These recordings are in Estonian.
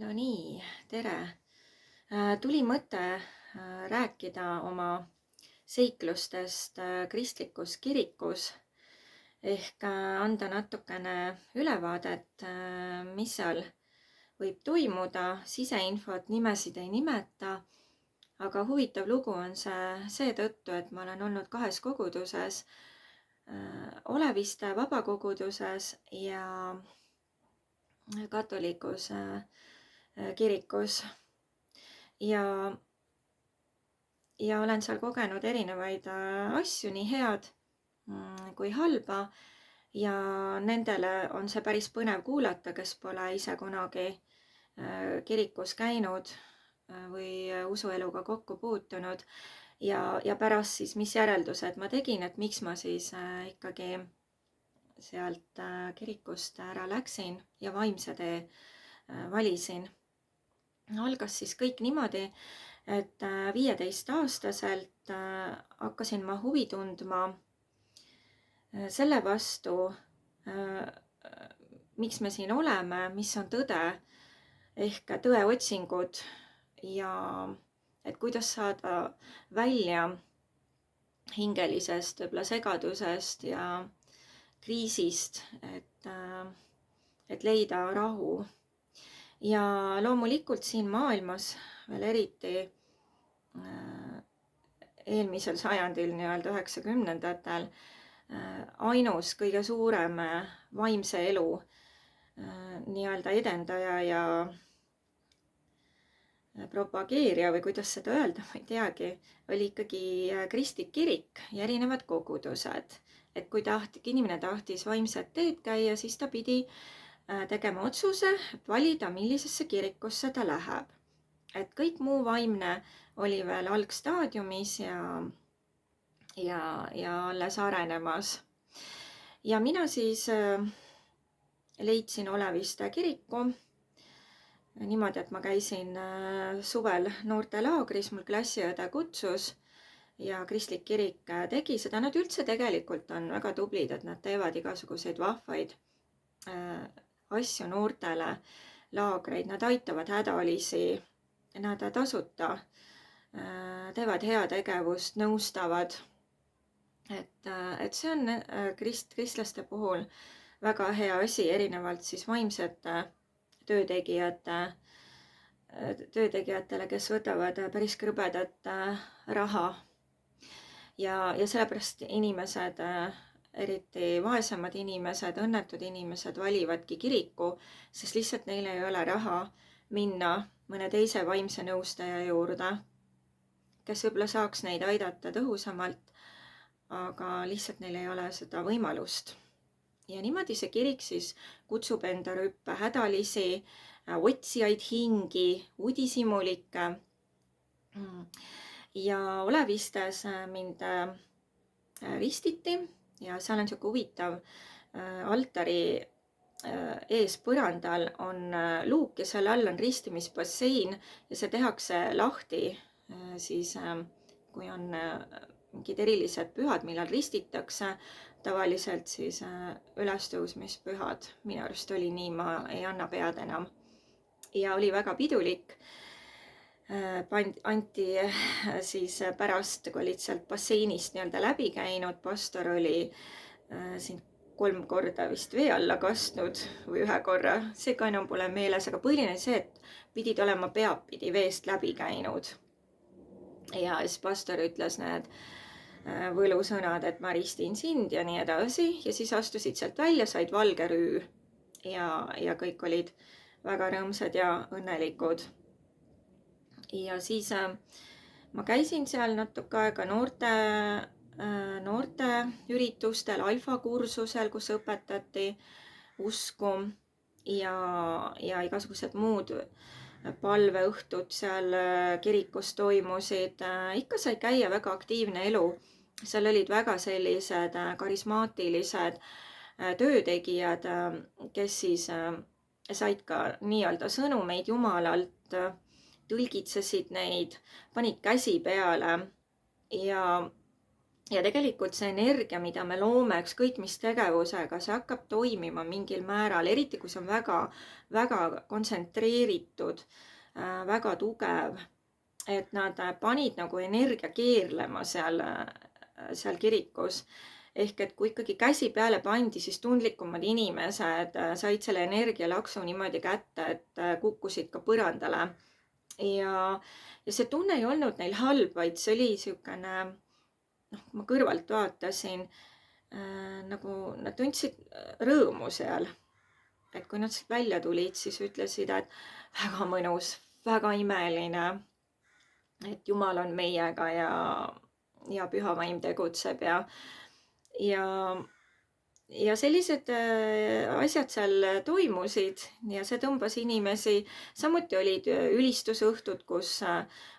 No nii, tere! Tuli mõte rääkida oma seiklustest kristlikus kirikus ehk anda natukene ülevaadet, mis seal võib toimuda, siseinfot, nimesid ei nimeta, aga huvitav lugu on see seetõttu, et ma olen olnud kahes koguduses, Oleviste vabakoguduses ja katolikus kirikus ja olen seal kogenud erinevaid asju, nii head kui halba, ja nendele on see päris põnev kuulata, kes pole ise kunagi kirikus käinud või usueluga kokku puutunud, ja pärast siis, mis järeldused ma tegin, et miks ma siis ikkagi sealt kirikust ära läksin ja vaimse tee valisin. Algas siis kõik niimoodi, et 15-aastaselt hakkasin ma huvi tundma selle vastu, miks me siin oleme, mis on tõde ehk tõeotsingud ja et kuidas saada välja hingelisest võib-olla segadusest ja kriisist, et leida rahu. Ja loomulikult siin maailmas veel eriti eelmisel sajandil, nii-öelda 90-ndatel, ainus kõige suurem vaimse elu nii-öelda edendaja ja propageerija või kuidas seda öelda, ma ei teagi, oli ikkagi kristlik kirik ja erinevad kogudused. Et kui inimene tahtis vaimset teed käia, siis ta pidi tegema otsuse, et valida, millisesse kirikusse ta läheb. Et kõik muu vaimne oli veel algstaadiumis ja alles arenemas. Ja mina siis leidsin Oleviste kiriku niimoodi, et ma käisin suvel noortelaagris, mul klassiõde kutsus ja kristlik kirik tegi seda. Nad üldse tegelikult on väga tublid, et nad teevad igasuguseid vahvaid asju noortele, laagreid, nad aitavad hädalisi, nad tasuta teevad heategevust, nõustavad. Et see on kristlaste puhul väga hea asi, erinevalt siis vaimsete töötegijatele, kes võtavad päris krõbedat raha. Ja sellepärast inimesed, eriti vaesemad inimesed, õnnetud inimesed valivadki kiriku, sest lihtsalt neil ei ole raha minna mõne teise vaimse nõustaja juurde, kes võib-olla saaks neid aidata tõhusamalt, aga lihtsalt neil ei ole seda võimalust. Ja niimoodi see kirik siis kutsub enda rüppe hädalisi, otsijaid hingi, uudishimulikke. Ja Olevistes mind ristiti ja seal on siuke huvitav altari ees põrandal on luuk ja selle all on ristimisbassein ja see tehakse lahti siis, kui on mingid erilised pühad, millal ristitakse, tavaliselt siis ülestõusmispühad. Minu arust oli nii, ma ei anna pead enam. Ja oli väga pidulik. Anti siis pärast, kui olid sealt basseinist nii-öelda läbi käinud, pastor oli siin 3 korda vist vee alla kastnud või 1 korra, see ka enam pole meeles, aga põhiline see, et pidid olema peapidi veest läbi käinud. Ja siis pastor ütles need võlusõnad, et ma ristin sind ja nii edasi, ja siis astusid sealt välja, said valge rüü ja kõik olid väga rõõmsad ja õnnelikud. Ja siis ma käisin seal natuke aega noorte üritustel, alfakursusel, kus õpetati usku ja igasugused muud palveõhtud seal kirikus toimusid. Ikka sai käia, väga aktiivne elu. Seal olid väga sellised karismaatilised töötegijad, kes siis said ka nii-öelda sõnumeid Jumalalt, tõlgitsesid neid, panid käsi peale ja ja tegelikult see energia, mida me loome ükskõik mis tegevusega, see hakkab toimima mingil määral, eriti kui see on väga kontsentreeritud, väga tugev, et nad panid nagu energia keerlema seal kirikus. Ehk et kui ikkagi käsi peale pandi, siis tundlikumad inimesed said selle energialaksu niimoodi kätte, et kukkusid ka põrandale. Ja see tunne ei olnud neil halb, vaid see oli niisugune, ma kõrvalt vaatasin, nagu nad tundsid rõõmu seal. Et kui nad sealt välja tulid, siis ütlesid, et väga mõnus, väga imeline, et Jumal on meiega ja püha vaim tegutseb ja sellised asjad seal toimusid ja see tõmbas inimesi. Samuti olid ülistusõhtud, kus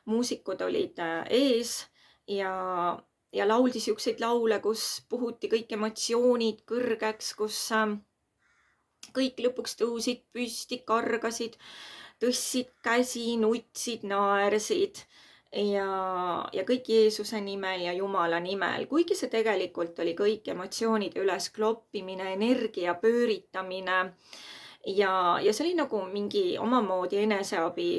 muusikud olid ees ja lauldi siukseid laule, kus puhuti kõik emotsioonid kõrgeks, kus kõik lõpuks tõusid püsti, kargasid, tõstsid käsi, nutsid, naersid ja kõik Jeesuse nimel ja Jumala nimel, kuigi see tegelikult oli kõik emotsioonide üles kloppimine, energia pööritamine ja see oli nagu mingi omamoodi eneseabi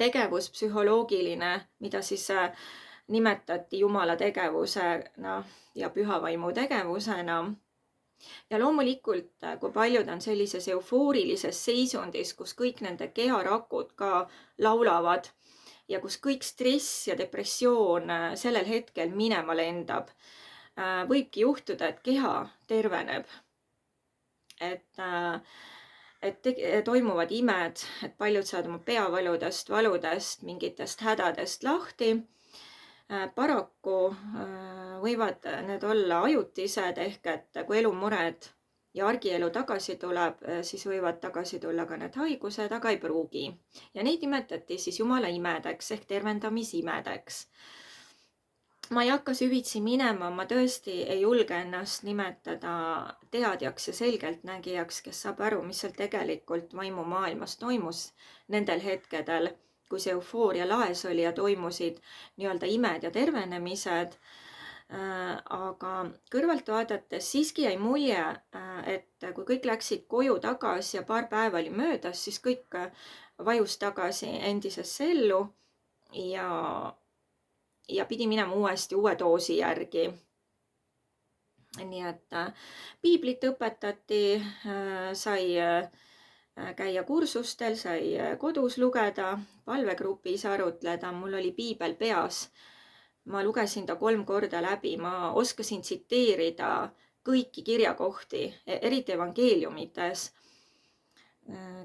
tegevus, psühholoogiline, mida siis nimetati Jumala tegevusena ja pühavaimu tegevusena. Ja loomulikult, kui paljud on sellises eufoorilises seisundis, kus kõik nende keharakud ka laulavad ja kus kõik stress ja depressioon sellel hetkel minema lendab, võibki juhtuda, et keha terveneb. Et toimuvad imed, et paljud saavad oma peavaludest, mingitest hädadest lahti. Paraku võivad need olla ajutised, ehk et kui elumured ja argielu tagasi tuleb, siis võivad tagasi tulla ka need haigused, aga ei pruugi. Ja neid nimetati siis Jumala imedeks ehk tervendamisimedeks. Ma ei hakka süvitsi minema, ma tõesti ei julge ennast nimetada teadjaks ja selgeltnägijaks, kes saab aru, mis seal tegelikult vaimumaailmas toimus nendel hetkedel, kui see eufooria laes oli ja toimusid nii-öelda imed ja tervenemised. Aga kõrvalt vaadates siiski jäi mulje, et kui kõik läksid koju tagasi ja paar päeva oli möödas, siis kõik vajus tagasi endisesse ellu ja pidi minema uuesti uue doosi järgi. Nii et piiblit õpetati, sai käia kursustel, sai kodus lugeda, palvegrupis arutleda, mul oli piibel peas. Ma lugesin ta 3 korda läbi, ma oskasin tsiteerida kõiki kirjakohti, eriti evangeeliumites.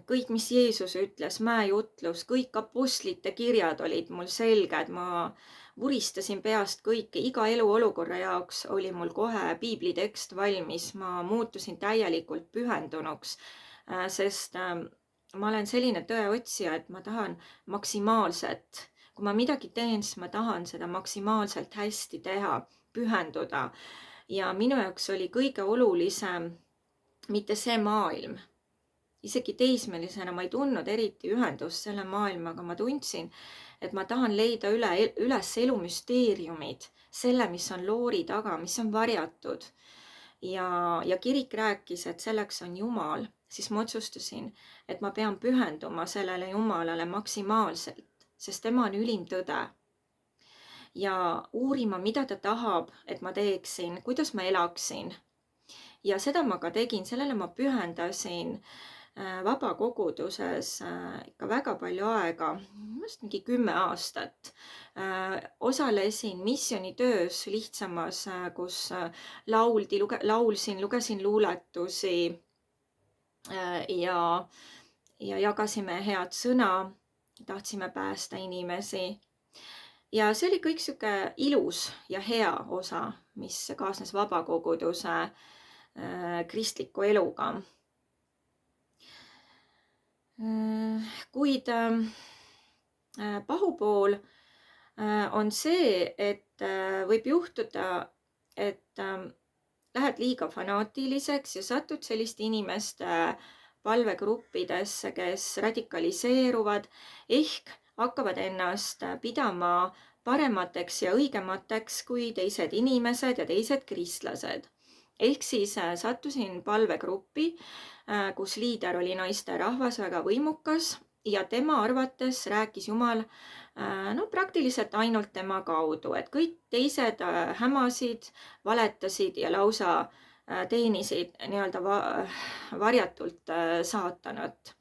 Kõik, mis Jeesus ütles, mäejutlus, kõik apostlite kirjad olid mul selged, ma vuristasin peast kõike, iga eluolukorra jaoks oli mul kohe piiblitekst valmis, ma muutusin täielikult pühendunuks, sest ma olen selline tõeotsija, et ma tahan maksimaalset. Kui ma midagi teen, siis ma tahan seda maksimaalselt hästi teha, pühenduda. Ja minu jaoks oli kõige olulisem mitte see maailm. Isegi teismelisena ma ei tundnud eriti ühendust selle maailmaga, ma tundsin, et ma tahan leida üles elumüsteeriumid, selle, mis on loori taga, mis on varjatud. Ja kirik rääkis, et selleks on Jumal, siis ma otsustasin, et ma pean pühenduma sellele Jumalale maksimaalselt, sest tema on ülim tõde. Ja uurima, mida ta tahab, et ma teeksin, kuidas ma elaksin. Ja seda ma ka tegin, sellele ma pühendasin vabakoguduses ikka väga palju aega, just mingi 10 aastat. Osalesin missionitöös lihtsamas, kus laulsin, lugesin luuletusi ja jagasime head sõna. Tahtsime päästa inimesi. Ja see oli kõik siuke ilus ja hea osa, mis kaasnes vabakoguduse kristliku eluga. Kuid pahupool on see, et võib juhtuda, et lähed liiga fanaatiliseks ja satud selliste inimeste palvegruppidesse, kes radikaliseeruvad ehk hakkavad ennast pidama paremateks ja õigemateks kui teised inimesed ja teised kristlased. Ehk siis sattusin palvegruppi, kus liider oli naisterahvas, väga võimukas ja tema arvates rääkis Jumal praktiliselt ainult tema kaudu, et kõik teised hämasid, valetasid ja lausa teenisid nii-öelda varjatult saatanat.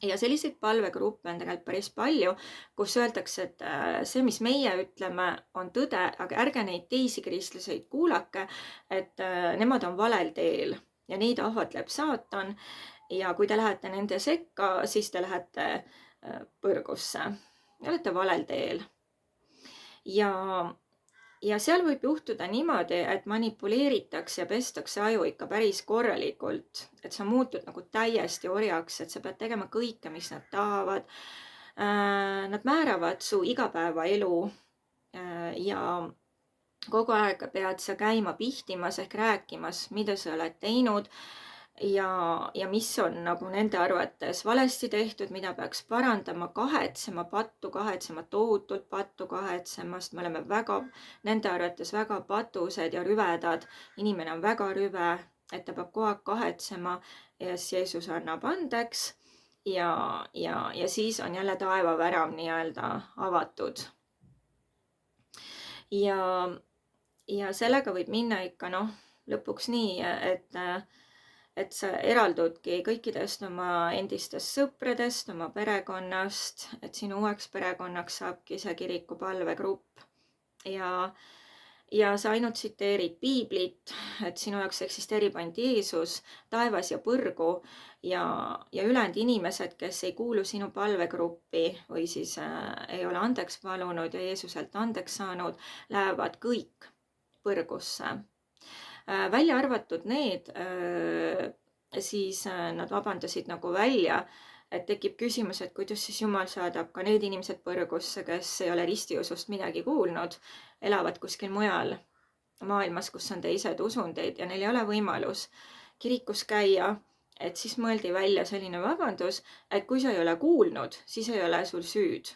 Ja selliseid palvegruppe on tegelikult päris palju, kus öeldakse, et see, mis meie ütleme, on tõde, aga ärge neid teisi kristlaseid kuulake, et nemad on valel teel ja neid ahvatleb saatan. Ja kui te lähete nende sekka, siis te lähete põrgusse. Olete valel teel. Ja seal võib juhtuda niimoodi, et manipuleeritakse ja pestakse aju ikka päris korralikult, et sa muutud nagu täiesti orjaks, et sa pead tegema kõike, mis nad tahavad. Nad määravad su igapäevaelu ja kogu aeg pead sa käima pihtimas ehk rääkimas, mida sa oled teinud ja mis on nagu nende arvates valesti tehtud, mida peaks parandama, kahetsema pattu, kahetsema tohutult pattu kahetsema, sest me oleme nende arvates väga patused ja rüvedad. Inimene on väga rüve, et ta peab kogu aeg kahetsema ja siis Jeesus annab andeks ja siis on jälle taevavärav nii-öelda avatud. Ja sellega võib minna ikka lõpuks nii, et sa eraldudki kõikidest oma endistest sõpradest, oma perekonnast, et sinu uueks perekonnaks saabki see kiriku palvegrupp. Ja sa ainult tsiteerid piiblit, et sinu jaoks eksisteerib ainult Jeesus, taevas ja põrgu ja ülejäänud inimesed, kes ei kuulu sinu palvegruppi või siis ei ole andeks palunud ja Jeesuselt andeks saanud, lähevad kõik põrgusse. Välja arvatud need, siis nad vabandasid nagu välja, et tekib küsimus, et kuidas siis Jumal saadab ka need inimesed põrgusse, kes ei ole ristiusust midagi kuulnud, elavad kuskil mujal maailmas, kus on teised usundid ja neil ei ole võimalus kirikus käia, et siis mõeldi välja selline vabandus, et kui sa ei ole kuulnud, siis ei ole sul süüd.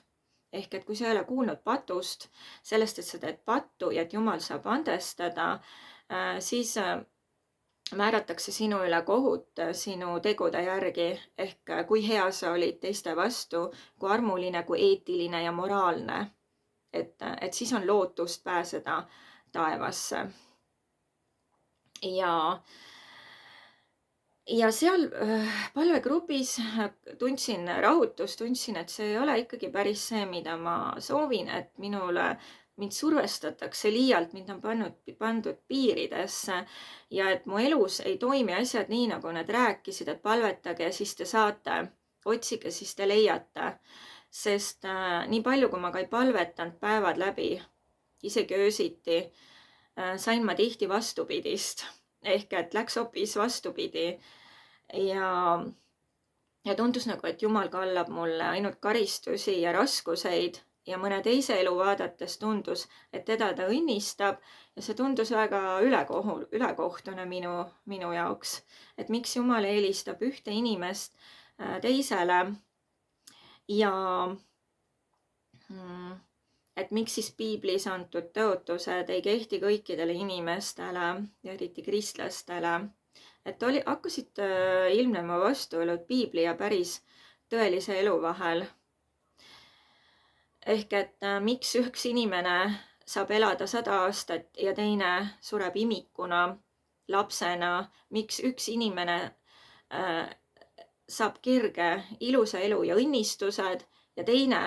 Ehk et kui sa ei ole kuulnud patust, sellest, et sa teed pattu ja et Jumal saab andestada, siis määratakse sinu üle kohut sinu tegude järgi, ehk kui hea sa olid teiste vastu, kui armuline, kui eetiline ja moraalne. Et siis on lootust pääseda taevasse. Ja seal palvegrupis tundsin rahutust, tundsin, et see ei ole ikkagi päris see, mida ma soovin, et mind survestatakse liialt, mind on pandud piiridesse ja et mu elus ei toimi asjad nii, nagu nad rääkisid, et palvetage ja siis te saate, otsige, siis te leiate. Sest nii palju, kui ma ka ei palvetanud päevad läbi, isegi öösiti, sain ma tihti vastupidist. Ehk et läks hoopis vastupidi ja tundus nagu, et Jumal kallab mulle ainult karistusi ja raskuseid ja mõne teise elu vaadates tundus, et teda ta õnnistab ja see tundus väga ülekohtune minu jaoks. Et miks Jumal eelistab ühte inimest teisele ja et miks siis piiblis antud tõotused ei kehti kõikidele inimestele ja eriti kristlastele. Et hakkasid ilmnema vastuolud piibli ja päris tõelise elu vahel. Ehk et miks üks inimene saab elada 100 aastat ja teine sureb imikuna, lapsena, miks üks inimene saab kerge, ilusa elu ja õnnistused ja teine,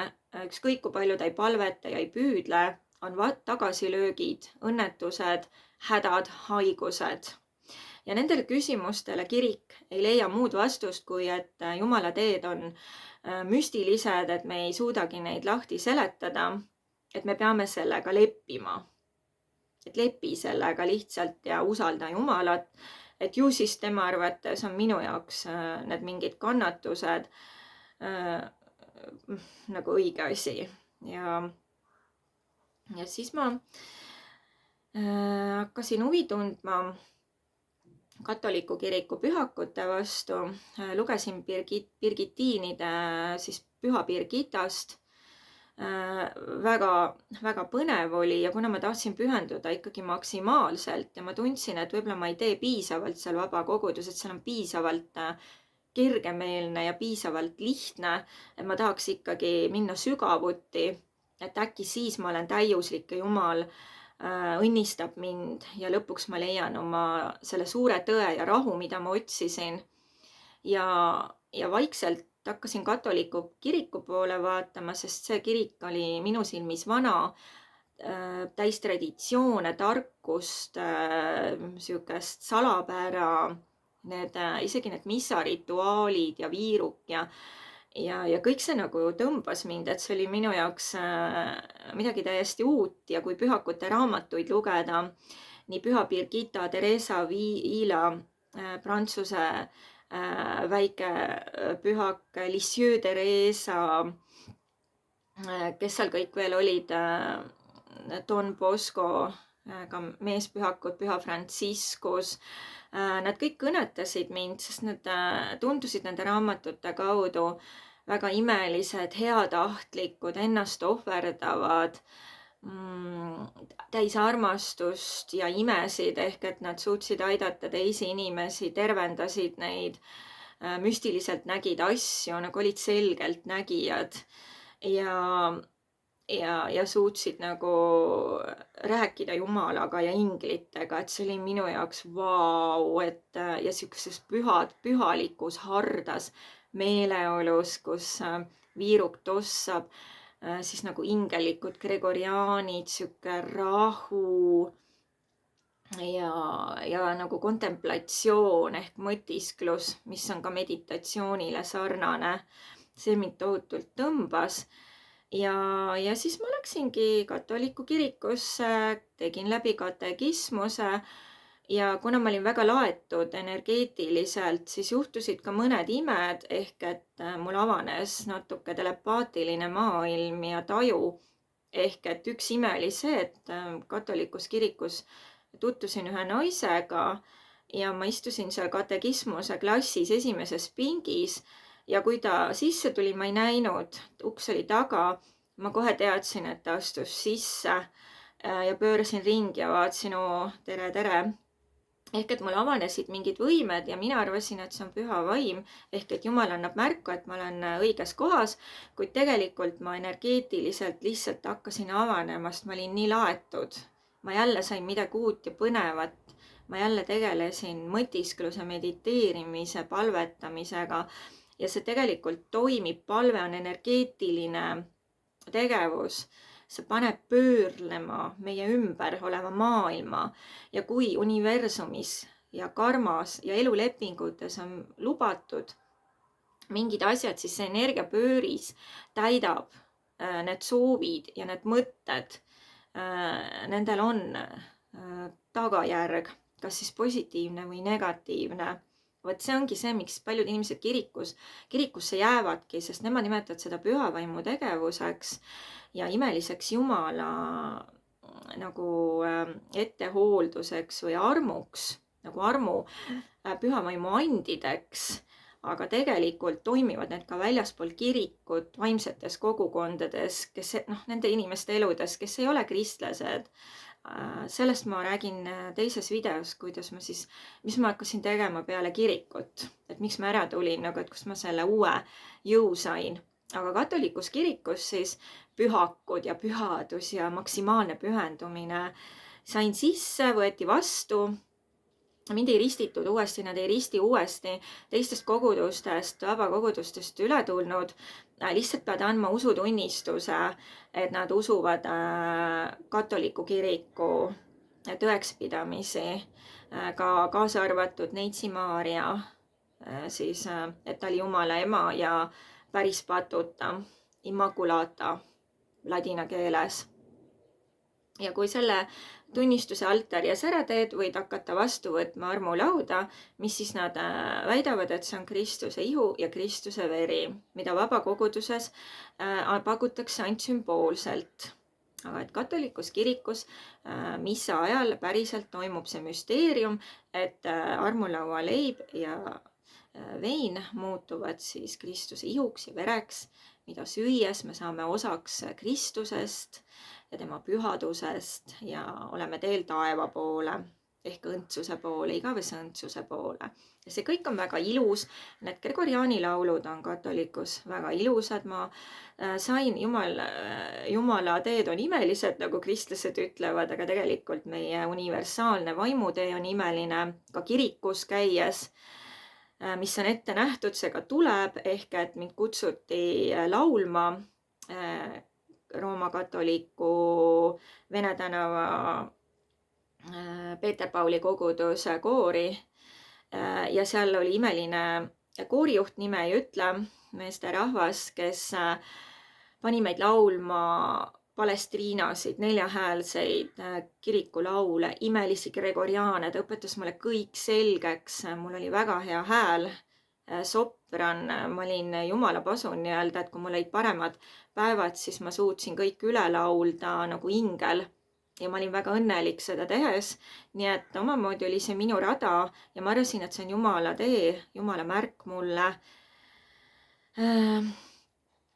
ükskõik kui palju ta ei palveta ja ei püüdle, on tagasilöögid, õnnetused, hädad, haigused. Ja nendele küsimustele kirik ei leia muud vastust, kui et Jumala teed on müstilised, et me ei suudagi neid lahti seletada, et me peame sellega leppima. Et lepi sellega lihtsalt ja usalda Jumalat, et ju siis tema arvates on minu jaoks need mingid kannatused nagu õige asi. Ja siis ma hakkasin huvi tundma katoliku kiriku pühakute vastu, lugesin Birgitiinide siis Püha Birgitast, väga, väga põnev oli ja kuna ma tahtsin pühenduda ikkagi maksimaalselt ja ma tundsin, et võib-olla ma ei tee piisavalt seal vabakoguduses, et seal on piisavalt kergemeelne ja piisavalt lihtne, et ma tahaks ikkagi minna sügavuti, et äkki siis ma olen täiuslik ja Jumal õnnistab mind ja lõpuks ma leian oma selle suure tõe ja rahu, mida ma otsisin. Ja vaikselt hakkasin katoliku kiriku poole vaatama, sest see kirik oli minu silmis vana, täis traditsioone, tarkust, sihukest salapära, isegi need missarituaalid ja viiruk ja kõik see nagu tõmbas mind, et see oli minu jaoks midagi täiesti uut ja kui pühakute raamatuid lugeda, nii püha Birgitta, Theresa Viila, Prantsuse väike pühak, Lisieux Theresa, kes seal kõik veel olid, Don Bosco, ka meespühakud, püha Franciscus, nad kõik kõnetasid mind, sest nad tundusid nende raamatute kaudu väga imelised, heatahtlikud, ennast ohverdavad, täis armastust ja imesid, ehk et nad suutsid aidata teisi inimesi, tervendasid neid, müstiliselt nägid asju, nagu olid selgeltnägijad ja suutsid nagu rääkida Jumalaga ja inglitega, et see oli minu jaoks vau, et ja sihukeses pühalikus hardas meeleolus, kus viiruk tossab, siis nagu ingelikud gregoriaanid, sihuke rahu ja nagu kontemplatsioon ehk mõtisklus, mis on ka meditatsioonile sarnane. See mind tohutult tõmbas. Ja siis ma läksingi katoliku kirikusse, tegin läbi katekismuse ja kuna ma olin väga laetud energeetiliselt, siis juhtusid ka mõned imed, ehk et mul avanes natuke telepaatiline maailm ja taju. Ehk et üks ime oli see, et katolikus kirikus tutvusin ühe naisega ja ma istusin seal katekismuse klassis esimeses pingis ja kui ta sisse tuli, ma ei näinud, uks oli taga, ma kohe teadsin, et ta astus sisse ja pöörasin ringi ja vaatasin, tere, tere. Ehk et mul avanesid mingid võimed ja mina arvasin, et see on püha vaim, ehk et Jumal annab märku, et ma olen õiges kohas, kuid tegelikult ma energeetiliselt lihtsalt hakkasin avanema, sest ma olin nii laetud. Ma jälle sain midagi uut ja põnevat. Ma jälle tegelesin mõtiskluse, mediteerimise, palvetamisega ja see tegelikult toimib. Palve on energeetiline tegevus. See paneb pöörlema meie ümber oleva maailma ja kui universumis ja karmas ja elulepingutes on lubatud mingid asjad, siis see energiapööris täidab need soovid ja need mõtted. Nendel on tagajärg, kas siis positiivne või negatiivne. Vot see ongi see, miks paljud inimesed kirikusse jäävadki, sest nemad nimetavad seda pühavaimu tegevuseks ja imeliseks Jumala nagu ettehoolduseks või armuks, nagu armu pühavaimu andideks, aga tegelikult toimivad need ka väljaspool kirikut, vaimsetes kogukondades, kes nende inimeste eludes, kes ei ole kristlased. Sellest ma räägin teises videos, mis ma hakkasin tegema peale kirikut, et miks ma ära tulin, et kust ma selle uue jõu sain. Aga katolikus kirikus siis pühakud ja pühadus ja maksimaalne pühendumine sain sisse, võeti vastu. Mind ei ristitud uuesti, nad ei risti uuesti teistest kogudustest, vabakogudustest üle tulnud. Lihtsalt pead andma usutunnistuse, et nad usuvad katoliku kiriku tõekspidamisi, ka kaasa arvatud Neitsi Maarja, siis, et ta oli Jumala ema ja päris patuta, Immaculata ladina keeles. Ja kui selle tunnistuse altaris ära teed, võid hakata vastu võtma armulauda, mis siis nad väidavad, et see on Kristuse ihu ja Kristuse veri, mida vabakoguduses pakutakse ainult sümboolselt. Aga et katolikus kirikus missa ajal päriselt toimub see müsteerium, et armulaua leib ja vein muutuvad siis Kristuse ihuks ja vereks, mida süües me saame osaks Kristusest ja tema pühadusest ja oleme teel taeva poole ehk õndsuse poole, igavese õndsuse poole. Ja see kõik on väga ilus. Need Gregoriani laulud on katolikus väga ilusad. Ma sain, Jumala teed on imelised, nagu kristlased ütlevad, aga tegelikult meie universaalne vaimutee on imeline ka kirikus käies, mis on ette nähtud, see ka tuleb, ehk et mind kutsuti laulma Rooma katoliku Vene tänava Peeter Pauli koguduse koori ja seal oli imeline koorijuht, nime ei ütle, meesterahvas, kes pani meid laulma palestriinasid, neljahäälseid kirikulaule, imelisi gregoriaane, ta õpetas mulle kõik selgeks, mul oli väga hea hääl, sopran, ma olin jumala pasun nii-öelda, et kui mul olid paremad päevad, siis ma suutsin kõik üle laulda nagu ingel. Ja ma olin väga õnnelik seda tehes, nii et omamoodi oli see minu rada ja ma arvasin, et see on Jumala tee, Jumala märk mulle.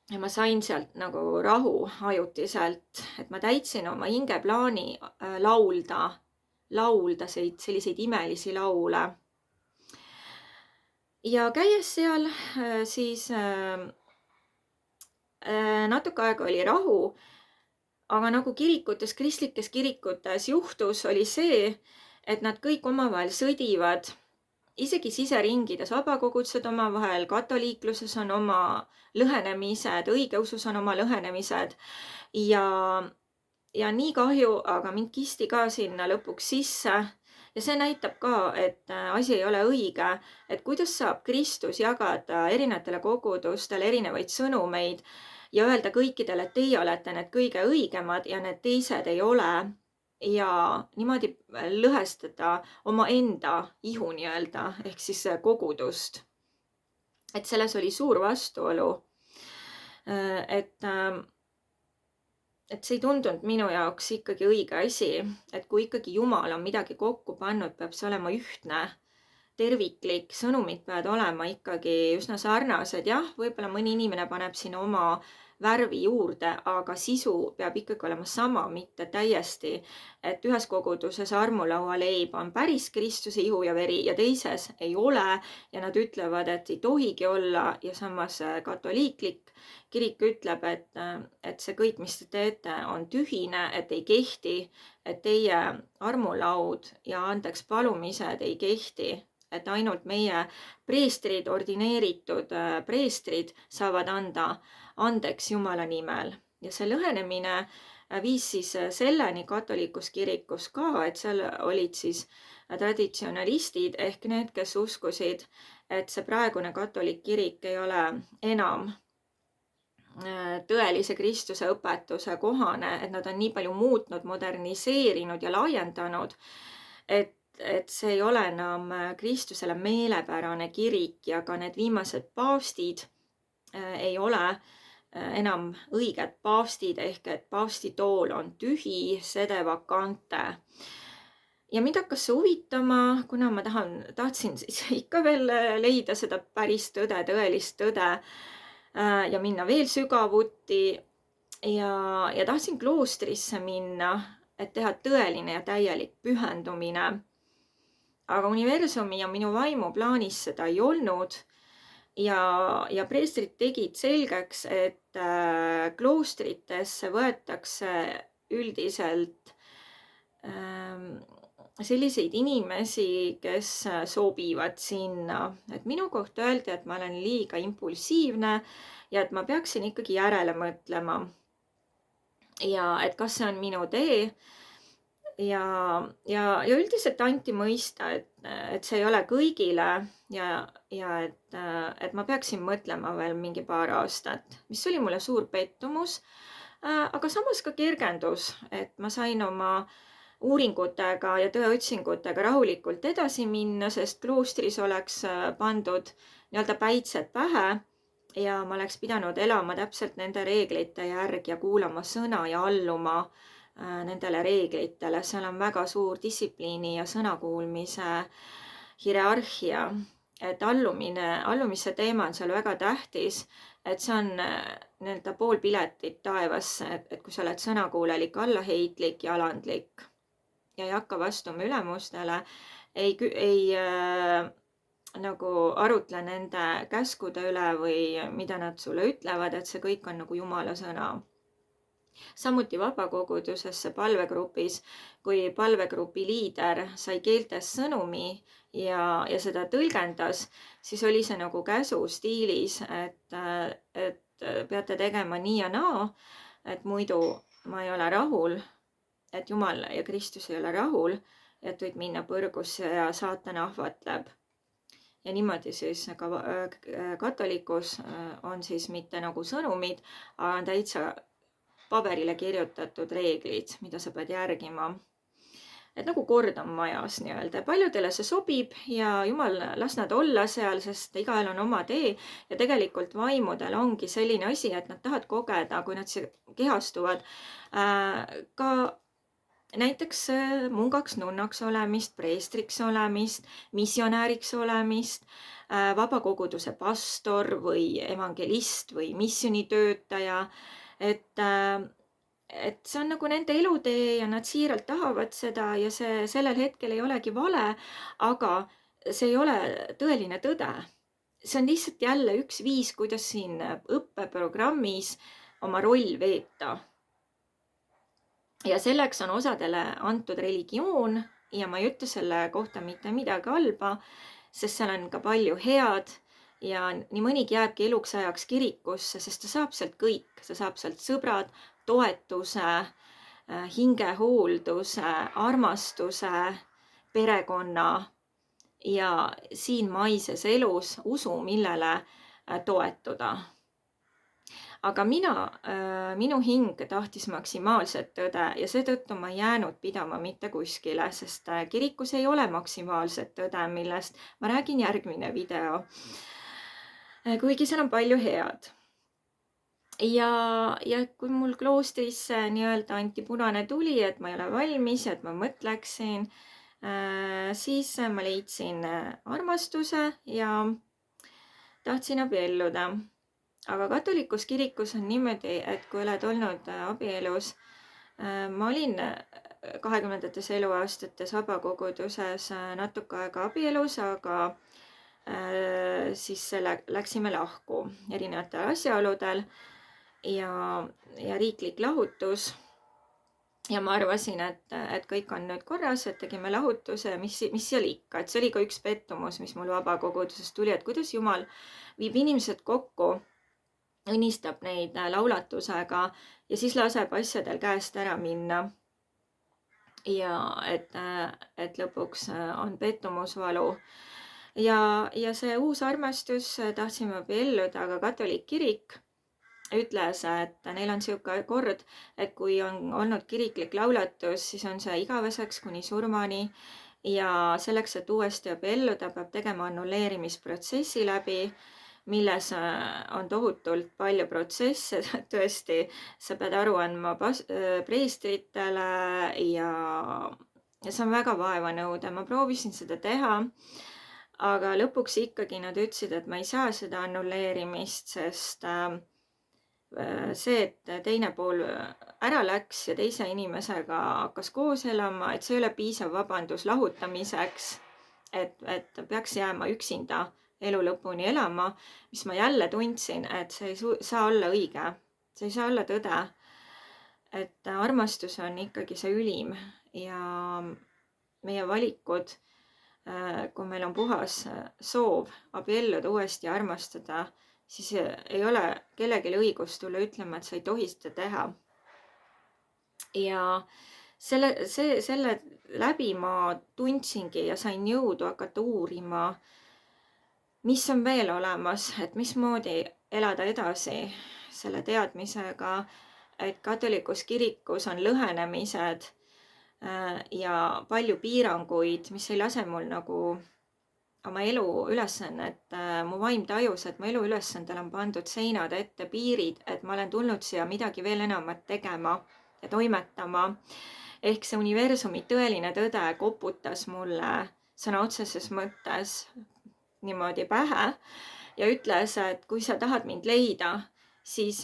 Ja ma sain sealt nagu rahu ajutiselt, et ma täitsin oma hingeplaani laulda selliseid imelisi laule. Ja käies seal siis natuke aega oli rahu. Aga nagu kirikutes, kristlikes kirikutes juhtus, oli see, et nad kõik omavahel sõdivad, isegi siseringides, vabakogudsed omavahel, katoliikluses on oma lõhenemised, õigeusus on oma lõhenemised ja nii kahju, aga mind kisti ka sinna lõpuks sisse ja see näitab ka, et asi ei ole õige, et kuidas saab Kristus jagada erinevatele kogudustele erinevaid sõnumeid ja öelda kõikidele, et teie olete need kõige õigemad ja need teised ei ole ja niimoodi lõhestada omaenda ihu nii-öelda ehk siis kogudust. Et selles oli suur vastuolu. Et see ei tundunud minu jaoks ikkagi õige asi, et kui ikkagi Jumal on midagi kokku pannud, peab see olema ühtne, terviklik, sõnumid peavad olema ikkagi üsna sarnased. Jah, võib-olla mõni inimene paneb sinna oma värvi juurde, aga sisu peab ikkagi olema sama, mitte täiesti, et ühes koguduses armulaualeib on päris Kristuse ihu ja veri ja teises ei ole ja nad ütlevad, et ei tohigi olla ja samas katoliiklik kirik ütleb, et see kõik, mis te teete, on tühine, et ei kehti, et teie armulaud ja andeks palumised ei kehti, et ainult meie preestrid, ordineeritud preestrid saavad anda andeks Jumala nimel. Ja see lõhenemine viis siis selleni katolikus kirikus ka, et seal olid siis traditsionalistid ehk need, kes uskusid, et see praegune katolik kirik ei ole enam tõelise Kristuse õpetuse kohane, et nad on nii palju muutnud, moderniseerinud ja laiendanud, et see ei ole enam Kristusele meelepärane kirik ja ka need viimased paavstid ei ole enam õiged paavstid ehk et paavsti tool on tühi, sede vacante. Ja mind hakkas see huvitama, kuna ma tahtsin siis ikka veel leida seda päris tõde, tõelist tõde ja minna veel sügavuti ja tahtsin kloostrisse minna, et teha tõeline ja täielik pühendumine. Aga universumi ja minu vaimu plaanis seda ei olnud ja preestrid tegid selgeks, et kloostritesse võetakse üldiselt selliseid inimesi, kes sobivad sinna. Et minu kohta öeldi, et ma olen liiga impulsiivne ja et ma peaksin ikkagi järele mõtlema. Ja et kas see on minu tee. Ja üldiselt anti mõista, et see ei ole kõigile ja et ma peaksin mõtlema veel mingi paar aastat, mis oli mulle suur pettumus, aga samas ka kergendus, et ma sain oma uuringutega ja tõeotsingutega rahulikult edasi minna, sest kloostris oleks pandud nii-öelda päitsed pähe ja ma oleks pidanud elama täpselt nende reeglite järgi ja kuulama sõna ja alluma nendele reeglitele. Seal on väga suur distsipliini ja sõnakuulmise hierarhia et allumise teema on seal väga tähtis, et see on nii-öelda pool piletit taevasse, et kui sa oled sõnakuulelik, allaheitlik ja alandlik ja ei hakka vastuma ülemustele, ei nagu arutle nende käskude üle või mida nad sulle ütlevad, et see kõik on nagu Jumala sõna. Samuti vabakogudusesse palvegrupis, kui palvegrupi liider sai keeltes sõnumi ja seda tõlgendas, siis oli see nagu käsu stiilis, et peate tegema nii ja naa, et muidu ma ei ole rahul, et Jumal ja Kristus ei ole rahul, et võib minna põrgusse ja saatan ahvatleb. Ja niimoodi siis ka katolikus on siis mitte nagu sõnumid, aga on täitsa paberile kirjutatud reeglid, mida sa pead järgima. Et nagu kord on majas nii-öelda. Paljudele see sobib ja Jumal, las nad olla seal, sest igaühel on oma tee ja tegelikult vaimudel ongi selline asi, et nad tahavad kogeda, kui nad kehastuvad, ka näiteks mungaks, nunnaks olemist, preestriks olemist, missionääriks olemist, vabakoguduse pastor või evangelist või missionitöötaja, et see on nagu nende elutee ja nad siiralt tahavad seda ja see sellel hetkel ei olegi vale, aga see ei ole tõeline tõde. See on lihtsalt jälle üks viis, kuidas siin õppeprogrammis oma roll veeta. Ja selleks on osadele antud religioon ja ma ei ütle selle kohta mitte midagi halba, sest seal on ka palju head ja nii mõnigi jääbki eluks ajaks kirikusse, sest ta saab sealt kõik. Ta saab sealt sõbrad, toetuse, hingehoolduse, armastuse, perekonna ja siin maises elus usu, millele toetuda. Aga minu hing tahtis maksimaalset tõde ja seetõttu ma ei jäänud pidama mitte kuskile, sest kirikus ei ole maksimaalset tõde, millest ma räägin järgmine video. Kuigi seal on palju head. Ja kui mul kloostris nii-öelda anti punane tuli, et ma ei ole valmis, et ma mõtleksin, siis ma leidsin armastuse ja tahtsin abielluda. Aga katolikus kirikus on niimoodi, et kui oled olnud abielus, ma olin 20. eluaastates vabakoguduses natuke aega abielus, aga siis läksime lahku erinevatel asjaoludel ja riiklik lahutus. Ja ma arvasin, et kõik on nüüd korras, et tegime lahutuse, mis seal ikka, et see oli ka üks pettumus, mis mul vabakoguduses tuli, et kuidas Jumal viib inimesed kokku, õnnistab neid laulatusega ja siis laseb asjadel käest ära minna. Ja et lõpuks on pettumusvalu. Ja see uus armastus tahtsime abielluda, aga katoliik kirik ütles, et neil on siuke kord, et kui on olnud kiriklik laulatus, siis on see igaveseks kuni surmani ja selleks, et uuesti abielluda, peab tegema annulleerimisprotsessi läbi, milles on tohutult palju protsesse, tõesti, sa pead aru andma preestritele ja see on väga vaevanõudev. Ma proovisin seda teha, aga lõpuks ikkagi nad ütlesid, et ma ei saa seda annulleerimist, sest see, et teine pool ära läks ja teise inimesega hakkas koos elama, et see ei ole piisav vabandus lahutamiseks, et peaks jääma üksinda elu lõpuni elama, mis ma jälle tundsin, et see ei saa olla õige, see ei saa olla tõde. Et armastus on ikkagi see ülim ja meie valikud, kui meil on puhas soov abielluda, uuesti armastada, siis ei ole kellelgi õigust tulla ütlema, et sa ei tohi seda teha. Ja selle läbi ma tundsingi ja sain jõudu hakata uurima, mis on veel olemas, et mismoodi elada edasi selle teadmisega, et katolikus kirikus on lõhenemised ja palju piiranguid, mis ei lase mul nagu oma elu ülesannet, mu vaim tajus, et mu elu ülesandel on pandud seinad ette, piirid, et ma olen tulnud siia midagi veel enamat tegema ja toimetama. Ehk see universumi tõeline tõde koputas mulle sõna otseses mõttes niimoodi pähe ja ütles, et kui sa tahad mind leida, siis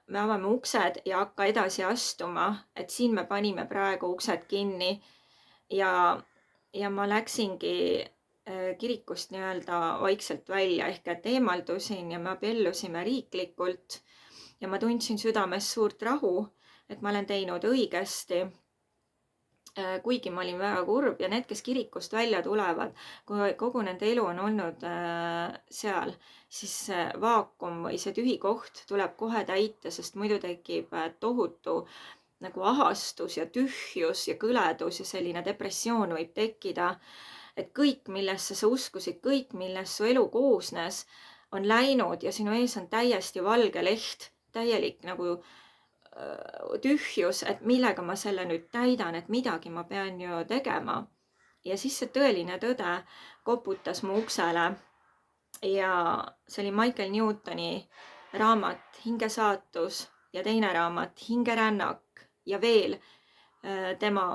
me avame uksed ja hakka edasi astuma, et siin me panime praegu uksed kinni ja ma läksingi kirikust nii-öelda vaikselt välja ehk et eemaldusin ja me abiellusime riiklikult ja ma tundsin südames suurt rahu, et ma olen teinud õigesti. Kuigi ma olin väga kurb ja need, kes kirikust välja tulevad, kui kogu nende elu on olnud seal, siis see vaakum või see tühi koht tuleb kohe täita, sest muidu tekib tohutu nagu ahastus ja tühjus ja kõledus ja selline depressioon võib tekkida. Et kõik, millesse sa uskusid, kõik, millest su elu koosnes, on läinud ja sinu ees on täiesti valge leht, täielik nagu tühjus, et millega ma selle nüüd täidan, et midagi ma pean ju tegema. Ja siis see tõeline tõde koputas mu uksele ja see oli Michael Newtoni raamat Hingesaatus ja teine raamat Hingerännak ja veel tema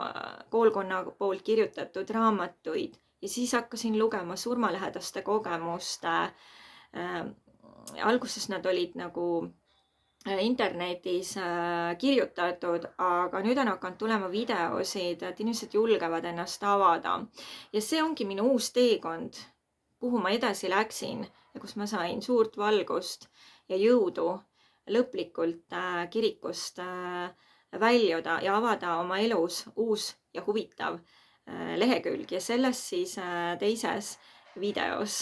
koolkonna poolt kirjutatud raamatuid. Ja siis hakkasin lugema surmalähedaste kogemuste. Alguses nad olid nagu internetis kirjutatud, aga nüüd on hakanud tulema videosid, et inimesed julgevad ennast avada. Ja see ongi minu uus teekond, kuhu ma edasi läksin ja kus ma sain suurt valgust ja jõudu lõplikult kirikust väljuda ja avada oma elus uus ja huvitav lehekülg ja sellest siis teises videos.